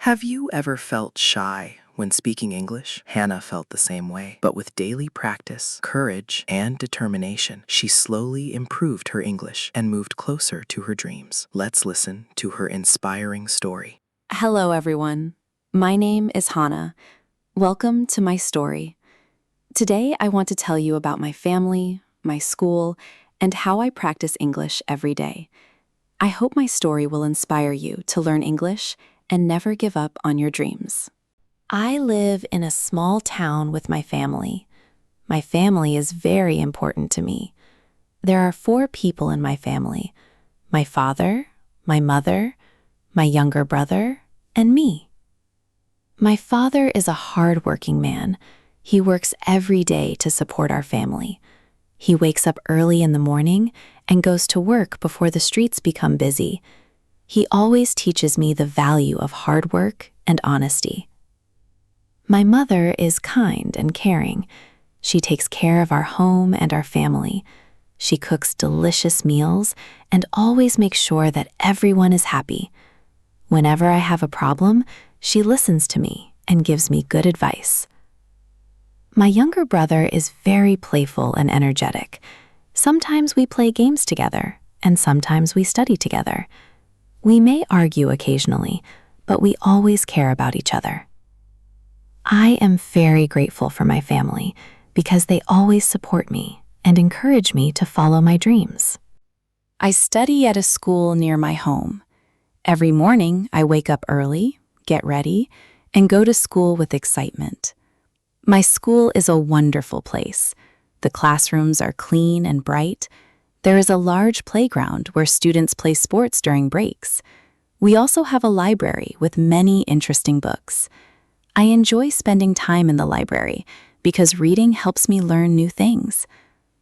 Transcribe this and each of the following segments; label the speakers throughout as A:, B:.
A: Have you ever felt shy when speaking English? Hannah felt the same way, but with daily practice, courage, and determination, she slowly improved her English and moved closer to her dreams. Let's listen to her inspiring story.
B: Hello, everyone. My name is Hanna. Welcome to my story. Today, I want to tell you about my family, my school, and how I practice English every day. I hope my story will inspire you to learn English and never give up on your dreams. I live in a small town with my family. My family is very important to me. There are 4 people in my family: my father, my mother, my younger brother, and me. My father is a hard-working man. He works every day to support our family. He wakes up early in the morning and goes to work before the streets become busy. He always teaches me the value of hard work and honesty. My mother is kind and caring. She takes care of our home and our family. She cooks delicious meals and always makes sure that everyone is happy. Whenever I have a problem, she listens to me and gives me good advice. My younger brother is very playful and energetic. Sometimes we play games together, and sometimes we study together. We may argue occasionally, but we always care about each other. I am very grateful for my family because they always support me and encourage me to follow my dreams. I study at a school near my home. Every morning, I wake up early, get ready, and go to school with excitement. My school is a wonderful place. The classrooms are clean and bright. There is a large playground where students play sports during breaks. We also have a library with many interesting books. I enjoy spending time in the library because reading helps me learn new things.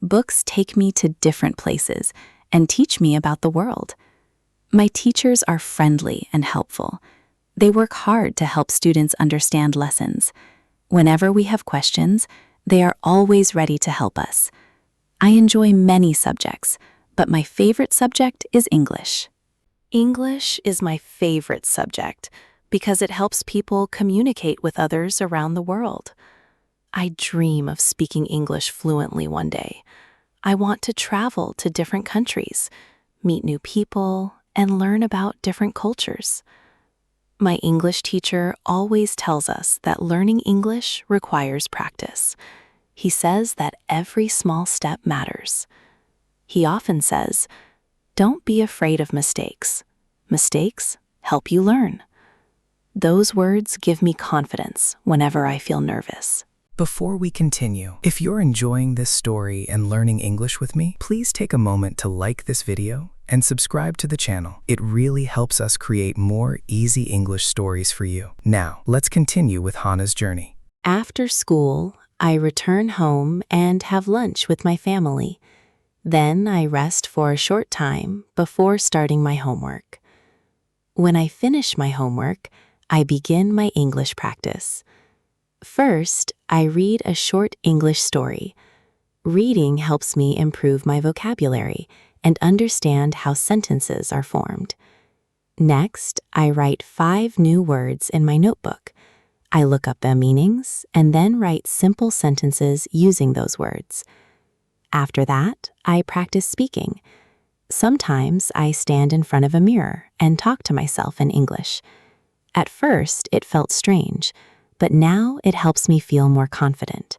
B: Books take me to different places and teach me about the world. My teachers are friendly and helpful. They work hard to help students understand lessons. Whenever we have questions, they are always ready to help us. I enjoy many subjects, but my favorite subject is English. English is my favorite subject because it helps people communicate with others around the world. I dream of speaking English fluently one day. I want to travel to different countries, meet new people, and learn about different cultures. My English teacher always tells us that learning English requires practice. He says that every small step matters. He often says, "Don't be afraid of mistakes. Mistakes help you learn." Those words give me confidence whenever I feel nervous.
A: Before we continue, if you're enjoying this story and learning English with me, please take a moment to like this video and subscribe to the channel. It really helps us create more easy English stories for you. Now, let's continue with Hanna's journey.
B: After school, I return home and have lunch with my family. Then I rest for a short time before starting my homework. When I finish my homework, I begin my English practice. First, I read a short English story. Reading helps me improve my vocabulary and understand how sentences are formed. Next, I write 5 new words in my notebook. I look up their meanings and then write simple sentences using those words. After that, I practice speaking. Sometimes I stand in front of a mirror and talk to myself in English. At first, it felt strange, but now it helps me feel more confident.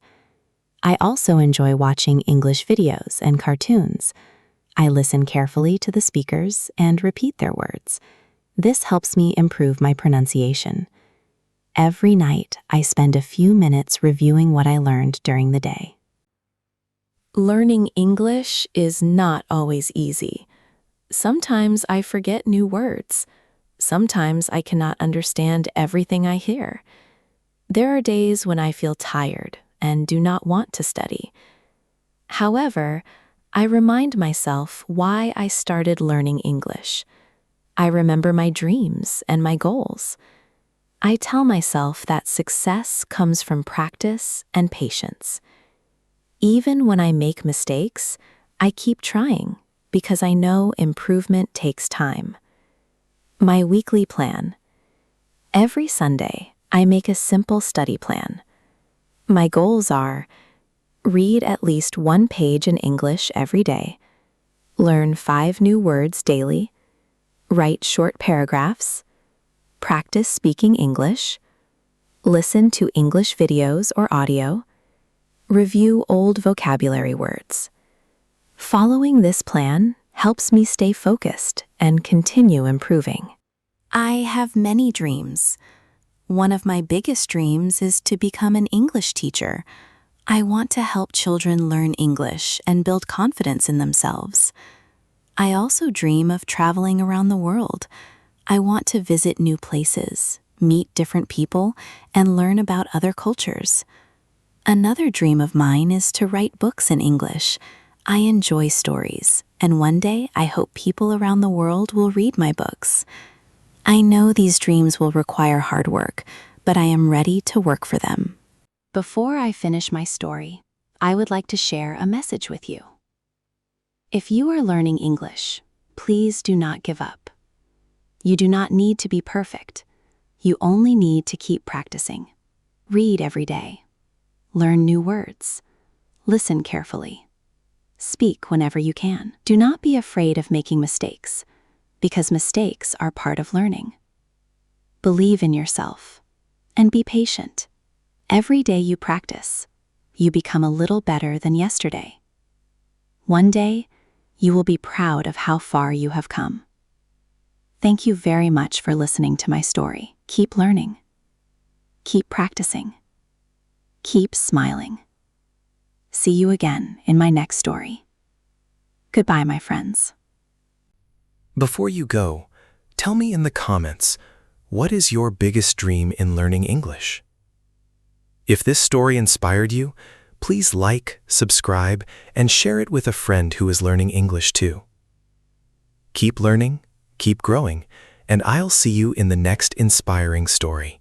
B: I also enjoy watching English videos and cartoons. I listen carefully to the speakers and repeat their words. This helps me improve my pronunciation. Every night, I spend a few minutes reviewing what I learned during the day. Learning English is not always easy. Sometimes I forget new words. Sometimes I cannot understand everything I hear. There are days when I feel tired and do not want to study. However, I remind myself why I started learning English. I remember my dreams and my goals. I tell myself that success comes from practice and patience. Even when I make mistakes, I keep trying because I know improvement takes time. My weekly plan. Every Sunday, I make a simple study plan. My goals are: read at least one page in English every day, learn 5 new words daily, write short paragraphs, practice speaking English, listen to English videos or audio, review old vocabulary words. Following this plan helps me stay focused and continue improving. I have many dreams. One of my biggest dreams is to become an English teacher. I want to help children learn English and build confidence in themselves. I also dream of traveling around the world. I want to visit new places, meet different people, and learn about other cultures. Another dream of mine is to write books in English. I enjoy stories, and one day I hope people around the world will read my books. I know these dreams will require hard work, but I am ready to work for them. Before I finish my story, I would like to share a message with you. If you are learning English, please do not give up. You do not need to be perfect. You only need to keep practicing. Read every day. Learn new words. Listen carefully. Speak whenever you can. Do not be afraid of making mistakes, because mistakes are part of learning. Believe in yourself and be patient. Every day you practice, you become a little better than yesterday. One day, you will be proud of how far you have come. Thank you very much for listening to my story. Keep learning. Keep practicing. Keep smiling. See you again in my next story. Goodbye, my friends.
A: Before you go, tell me in the comments, what is your biggest dream in learning English? If this story inspired you, please like, subscribe, and share it with a friend who is learning English too. Keep learning, keep growing, and I'll see you in the next inspiring story.